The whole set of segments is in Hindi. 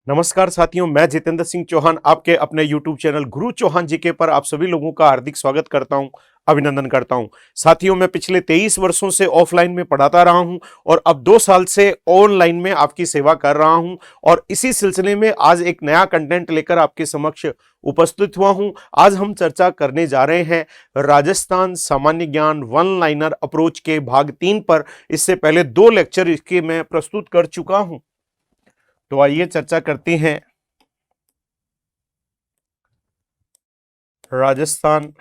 नमस्कार साथियों, मैं जितेंद्र सिंह चौहान आपके अपने YouTube चैनल गुरु चौहान जीके पर आप सभी लोगों का हार्दिक स्वागत करता हूं, अभिनंदन करता हूं। साथियों, मैं पिछले 23 वर्षों से ऑफलाइन में पढ़ाता रहा हूं और अब 2 साल से ऑनलाइन में आपकी सेवा कर रहा हूं और इसी सिलसिले में आज एक नया कंटेंट लेकर आपके समक्ष उपस्थित हुआ हूं। आज हम चर्चा करने जा रहे हैं राजस्थान सामान्य ज्ञान वन लाइनर अप्रोच के भाग 3 पर। इससे पहले 2 लेक्चर इसके मैं प्रस्तुत कर चुका हूं, तो आइए चर्चा करते हैं राजस्थान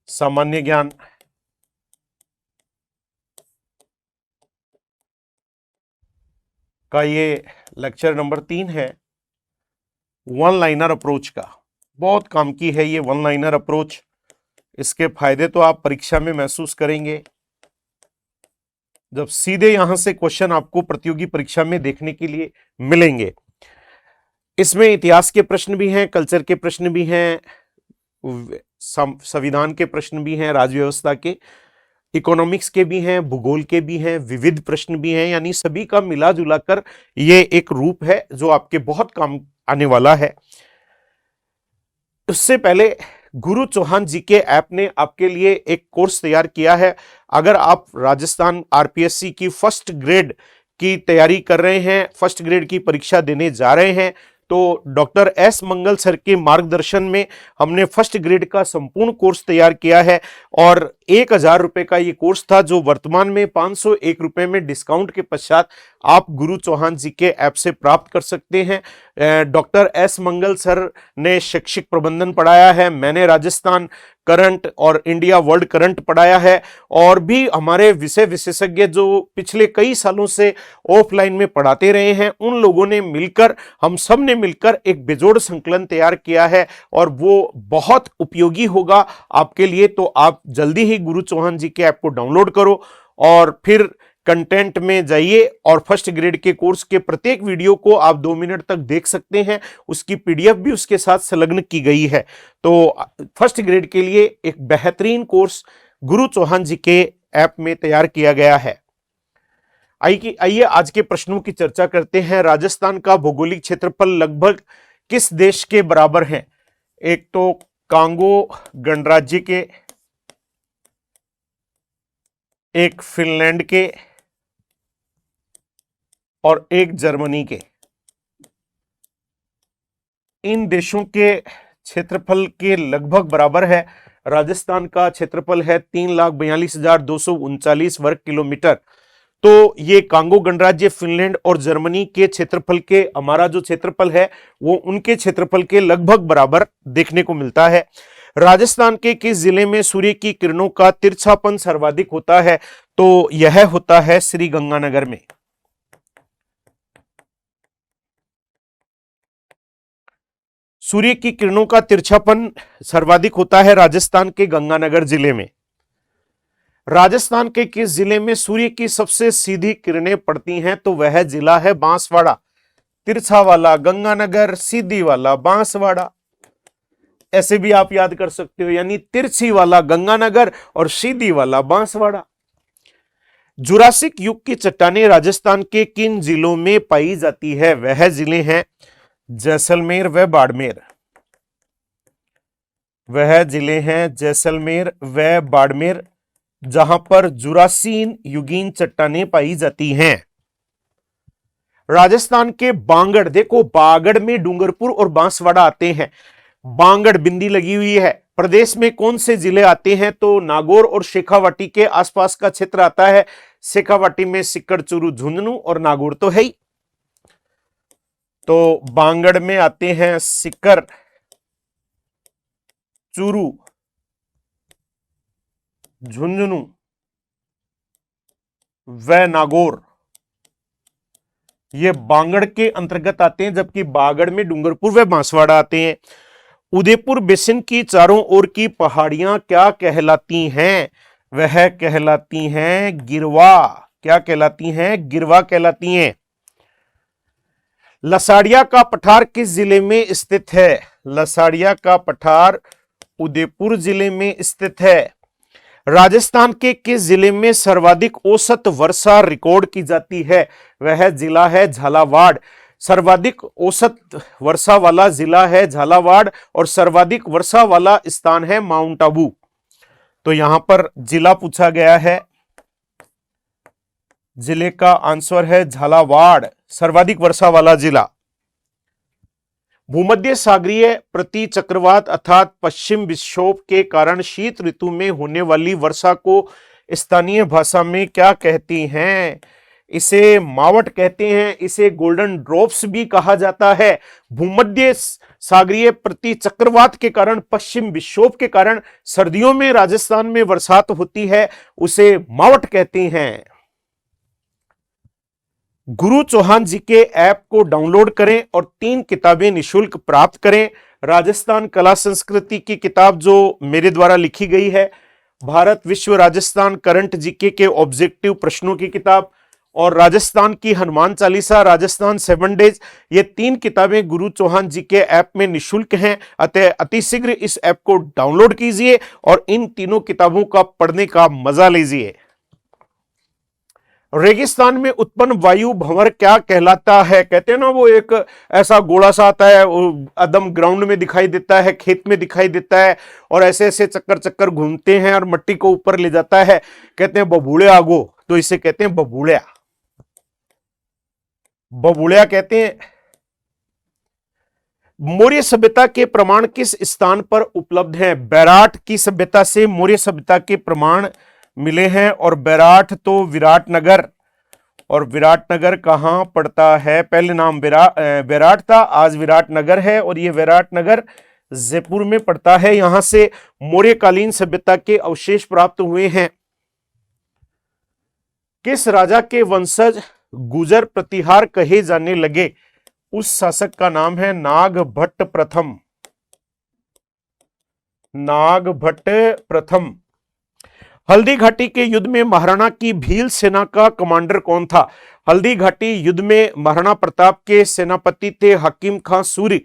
सामान्य ज्ञान का ये लेक्चर नंबर 3 है, वन लाइनर अप्रोच का। बहुत काम की है ये वन लाइनर अप्रोच। इसके फायदे तो आप परीक्षा में महसूस करेंगे जब सीधे यहां से क्वेश्चन आपको प्रतियोगी परीक्षा में देखने के लिए मिलेंगे। इसमें इतिहास के प्रश्न भी हैं, कल्चर के प्रश्न भी हैं, संविधान के प्रश्न भी हैं, राज्य व्यवस्था के, इकोनॉमिक्स के भी हैं, भूगोल के भी हैं, विविध प्रश्न भी हैं। यानी सभी का मिला जुला कर ये एक रूप है जो आपके बहुत काम आने वाला है। उससे पहले गुरु चौहान जी के ऐप ने आपके लिए एक कोर्स तैयार किया है। अगर आप राजस्थान आरपीएससी की फर्स्ट ग्रेड की तैयारी कर रहे हैं, फर्स्ट ग्रेड की परीक्षा देने जा रहे हैं, तो डॉक्टर एस मंगल सर के मार्गदर्शन में हमने फर्स्ट ग्रेड का संपूर्ण कोर्स तैयार किया है और 1000 रुपए का ये कोर्स था, जो वर्तमान में 501 रुपए में डिस्काउंट के पश्चात आप गुरु चौहान जी के ऐप से प्राप्त कर सकते हैं। डॉक्टर एस मंगल सर ने शैक्षिक प्रबंधन पढ़ाया है, मैंने राजस्थान करंट और इंडिया वर्ल्ड करंट पढ़ाया है, और भी हमारे विषय विशेषज्ञ जो पिछले कई सालों से ऑफलाइन में पढ़ाते रहे हैं, उन लोगों ने मिलकर, हम सब ने मिलकर एक बेजोड़ संकलन तैयार किया है और वो बहुत उपयोगी होगा आपके लिए। तो आप जल्दी ही गुरु चौहान जी के ऐप को डाउनलोड करो और फिर कंटेंट में जाइए और फर्स्ट ग्रेड के कोर्स के प्रत्येक वीडियो को आप 2 मिनट तक देख सकते हैं। उसकी पीडीएफ भी उसके साथ संलग्न की गई है। तो फर्स्ट ग्रेड के लिए एक बेहतरीन कोर्स गुरु चौहान जी के ऐप में तैयार किया गया है। आइए आज के प्रश्नों की चर्चा करते हैं। राजस्थान का भौगोलिक क्षेत्रफल लगभग किस देश के बराबर है? एक तो कांगो गणराज्य के, एक फिनलैंड के और एक जर्मनी के। इन देशों के क्षेत्रफल के लगभग बराबर है। राजस्थान का क्षेत्रफल है 3,42,239 वर्ग किलोमीटर। तो ये कांगो गणराज्य, फिनलैंड और जर्मनी के क्षेत्रफल के हमारा जो क्षेत्रफल है वो उनके क्षेत्रफल के लगभग बराबर देखने को मिलता है। राजस्थान के किस जिले में सूर्य की किरणों का तिरछापन सर्वाधिक होता है? तो यह होता है श्री गंगानगर में। सूर्य की किरणों का तिरछापन सर्वाधिक होता है राजस्थान के गंगानगर जिले में। राजस्थान के किस जिले में सूर्य की सबसे सीधी किरणें पड़ती हैं? तो वह जिला है बांसवाड़ा। तिरछा वाला गंगानगर, सीधी वाला बांसवाड़ा, ऐसे भी आप याद कर सकते हो। यानी तिरछी वाला गंगानगर और सीधी वाला बांसवाड़ा। जुरासिक युग की चट्टानें राजस्थान के किन जिलों में पाई जाती है? वह जिले हैं जैसलमेर व बाड़मेर। वह जिले हैं जैसलमेर व बाड़मेर, जहां पर जुरासीन युगीन चट्टानें पाई जाती हैं। राजस्थान के बांगड़, देखो बागड़ में डूंगरपुर और बांसवाड़ा आते हैं। बांगड़ बिंदी लगी हुई है। प्रदेश में कौन से जिले आते हैं? तो नागौर और शेखावाटी के आसपास का क्षेत्र आता है। शेखावाटी में सिक्कर, चूरू, झुंझुनू और नागौर तो है ही। तो बांगड़ में आते हैं सिक्कर, चूरू, झुंझुनू व नागौर, ये बांगड़ के अंतर्गत आते हैं, जबकि बागड़ में डूंगरपुर व बांसवाड़ा आते हैं। उदयपुर बेसिन की चारों ओर की पहाड़ियां क्या कहलाती हैं? वह कहलाती हैं गिरवा। क्या कहलाती हैं? गिरवा कहलाती हैं। लसाड़िया का पठार किस जिले में स्थित है? लसाड़िया का पठार उदयपुर जिले में स्थित है। राजस्थान के किस जिले में सर्वाधिक औसत वर्षा रिकॉर्ड की जाती है? वह जिला है झालावाड़। सर्वाधिक औसत वर्षा वाला जिला है झालावाड़ और सर्वाधिक वर्षा वाला स्थान है माउंट आबू। तो यहां पर जिला पूछा गया है, जिले का आंसर है झालावाड़, सर्वाधिक वर्षा वाला जिला। भूमध्य सागरीय प्रति चक्रवात अर्थात पश्चिम विक्षोभ के कारण शीत ऋतु में होने वाली वर्षा को स्थानीय भाषा में क्या कहती हैं? इसे मावट कहते हैं, इसे गोल्डन ड्रॉप्स भी कहा जाता है। भूमध्य सागरीय प्रति चक्रवात के कारण, पश्चिम विक्षोभ के कारण सर्दियों में राजस्थान में बरसात होती है, उसे मावट कहते हैं। गुरु चौहान जी के ऐप को डाउनलोड करें और 3 किताबें निशुल्क प्राप्त करें। राजस्थान कला संस्कृति की किताब जो मेरे द्वारा लिखी गई है, भारत विश्व राजस्थान करंट जीके के ऑब्जेक्टिव प्रश्नों की किताब और राजस्थान की हनुमान चालीसा, राजस्थान 7 डेज, ये 3 किताबें गुरु चौहान जी के ऐप में निशुल्क हैं। अतः अतिशीघ्र इस ऐप को डाउनलोड कीजिए और इन तीनों किताबों का पढ़ने का मजा लीजिए। रेगिस्तान में उत्पन्न वायु भंवर क्या कहलाता है? कहते हैं ना, वो एक ऐसा गोला सा आता है, एकदम ग्राउंड में दिखाई देता है, खेत में दिखाई देता है और ऐसे ऐसे चक्कर चक्कर घूमते हैं और मिट्टी को ऊपर ले जाता है, कहते हैं बबूले आगो, तो इसे कहते हैं बबूलिया। बबूलिया कहते हैं। मौर्य सभ्यता के प्रमाण किस स्थान पर उपलब्ध हैं? बैराट की सभ्यता से मौर्य सभ्यता के प्रमाण मिले हैं और बैराट तो विराटनगर, और विराटनगर कहां पड़ता है? पहले नाम बैराट था, आज विराटनगर है और यह विराटनगर जयपुर में पड़ता है। यहां से मौर्यकालीन सभ्यता के अवशेष प्राप्त हुए हैं। किस राजा के वंशज गुजर प्रतिहार कहे जाने लगे? उस शासक का नाम है नागभट्ट प्रथम। नागभट्ट प्रथम। हल्दी घाटी के युद्ध में महाराणा की भील सेना का कमांडर कौन था? हल्दी घाटी युद्ध में महाराणा प्रताप के सेनापति थे हकीम खां सूरी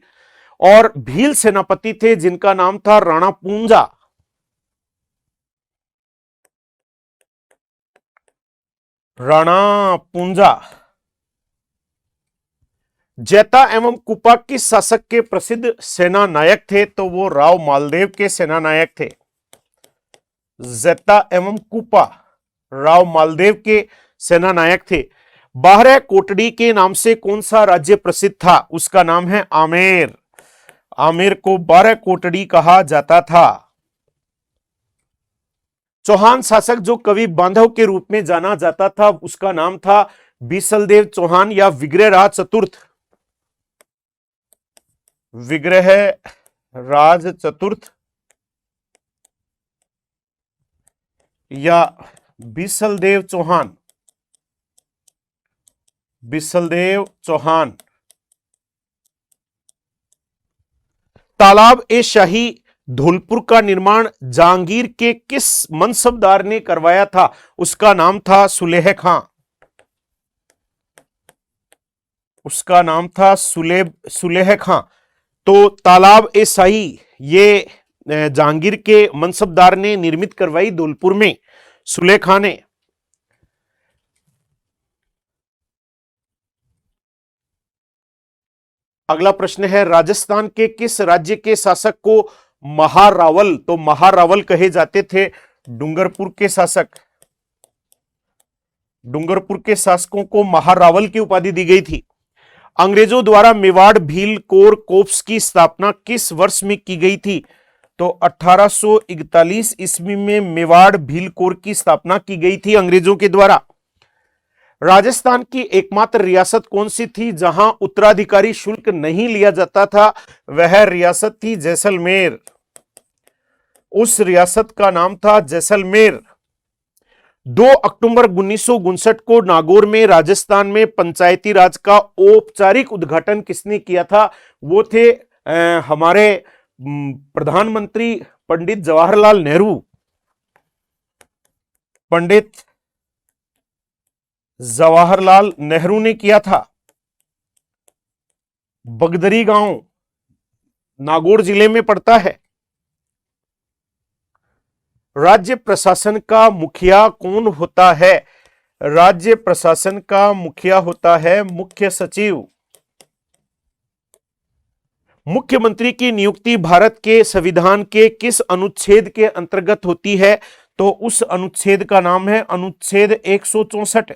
और भील सेनापति थे जिनका नाम था राणा पूंजा। राणा पूंजा। जैता एवं कुपा किस शासक के प्रसिद्ध सेना नायक थे? तो वो राव मालदेव के सेना नायक थे। जैता एवं कुपा राव मालदेव के सेना नायक थे। बारह कोटड़ी के नाम से कौन सा राज्य प्रसिद्ध था? उसका नाम है आमेर। आमेर को 12 कोटड़ी कहा जाता था। चौहान शासक जो कवि बांधव के रूप में जाना जाता था, उसका नाम था बीसलदेव चौहान या विग्रहराज चतुर्थ। विग्रहराज चतुर्थ या बीसलदेव चौहान। बीसलदेव चौहान। तालाब ए शाही धौलपुर का निर्माण जहांगीर के किस मनसबदार ने करवाया था? उसका नाम था सुलेह खां। उसका नाम था सुलेह खां। तो तालाब ए शाही ये जहांगीर के मनसबदार ने निर्मित करवाई धौलपुर में, सुलेह खां ने। अगला प्रश्न है, राजस्थान के किस राज्य के शासक को महारावल, तो महारावल कहे जाते थे? डूंगरपुर के शासक। डूंगरपुर के शासकों को महारावल की उपाधि दी गई थी। अंग्रेजों द्वारा मेवाड़ भील कोर कोर्प्स की स्थापना किस वर्ष में की गई थी? तो 1841 ईस्वी में मेवाड़ भील कोर की स्थापना की गई थी अंग्रेजों के द्वारा। राजस्थान की एकमात्र रियासत कौन सी थी जहां उत्तराधिकारी शुल्क नहीं लिया जाता था? वह रियासत थी जैसलमेर। उस रियासत का नाम था जैसलमेर। 2 अक्टूबर 1959 को नागौर में राजस्थान में पंचायती राज का औपचारिक उद्घाटन किसने किया था? वो थे हमारे प्रधानमंत्री पंडित जवाहरलाल नेहरू। पंडित जवाहरलाल नेहरू ने किया था। बगदरी गांव नागौर जिले में पड़ता है। राज्य प्रशासन का मुखिया कौन होता है? राज्य प्रशासन का मुखिया होता है मुख्य सचिव। मुख्यमंत्री की नियुक्ति भारत के संविधान के किस अनुच्छेद के अंतर्गत होती है? तो उस अनुच्छेद का नाम है अनुच्छेद 164।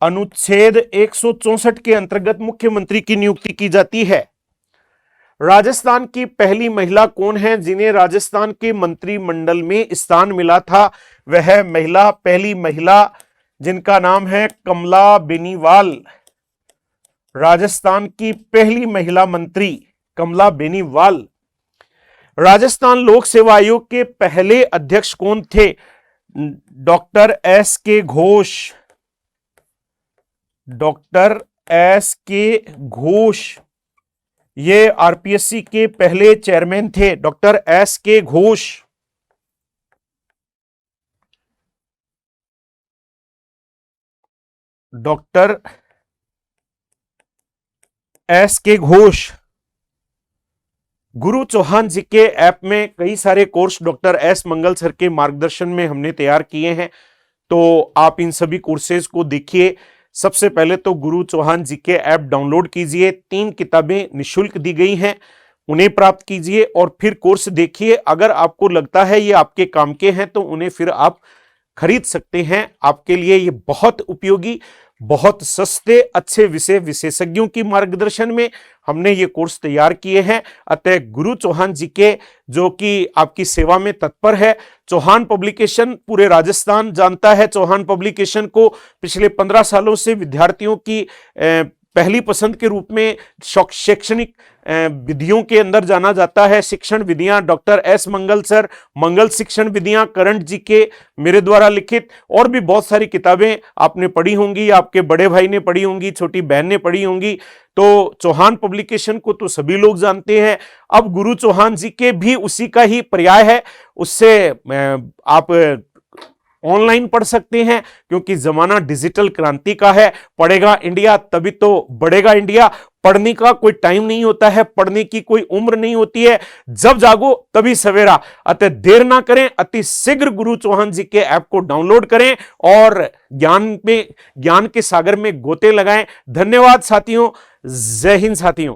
अनुच्छेद 164 के अंतर्गत मुख्यमंत्री की नियुक्ति की जाती है। राजस्थान की पहली महिला कौन है जिन्हें राजस्थान के मंत्रिमंडल में स्थान मिला था? वह महिला, पहली महिला जिनका नाम है कमला बेनीवाल। राजस्थान की पहली महिला मंत्री कमला बेनीवाल। राजस्थान लोक सेवा आयोग के पहले अध्यक्ष कौन थे? डॉक्टर एस के घोष। डॉक्टर एस के घोष ये आरपीएससी के पहले चेयरमैन थे, डॉक्टर एस के घोष। डॉक्टर एस के घोष। गुरु चौहान जी के ऐप में कई सारे कोर्स डॉक्टर एस मंगल सर के मार्गदर्शन में हमने तैयार किए हैं, तो आप इन सभी कोर्सेज को देखिए। सबसे पहले तो गुरु चौहान जी के ऐप डाउनलोड कीजिए। 3 किताबें निशुल्क दी गई हैं, उन्हें प्राप्त कीजिए और फिर कोर्स देखिए। अगर आपको लगता है ये आपके काम के हैं तो उन्हें फिर आप खरीद सकते हैं। आपके लिए ये बहुत उपयोगी, बहुत सस्ते, अच्छे विषय विशेषज्ञों की मार्गदर्शन में हमने ये कोर्स तैयार किए हैं। अतः गुरु चौहान जी के, जो कि आपकी सेवा में तत्पर है, चौहान पब्लिकेशन पूरे राजस्थान जानता है। चौहान पब्लिकेशन को पिछले 15 सालों से विद्यार्थियों की पहली पसंद के रूप में शैक्षणिक विधियों के अंदर जाना जाता है। शिक्षण विधियां डॉक्टर एस मंगल सर, मंगल शिक्षण विधियां, करंट जी के मेरे द्वारा लिखित, और भी बहुत सारी किताबें आपने पढ़ी होंगी, आपके बड़े भाई ने पढ़ी होंगी, छोटी बहन ने पढ़ी होंगी। तो चौहान पब्लिकेशन को तो सभी लोग जानते हैं। अब गुरु चौहान जी के भी उसी का ही पर्याय है, उससे आप ऑनलाइन पढ़ सकते हैं, क्योंकि जमाना डिजिटल क्रांति का है। पढ़ेगा इंडिया तभी तो बढ़ेगा इंडिया। पढ़ने का कोई टाइम नहीं होता है, पढ़ने की कोई उम्र नहीं होती है, जब जागो तभी सवेरा। अतः देर ना करें, अति शीघ्र गुरु चौहान जी के ऐप को डाउनलोड करें और ज्ञान के सागर में गोते लगाएं। धन्यवाद साथियों, जय हिंद साथियों।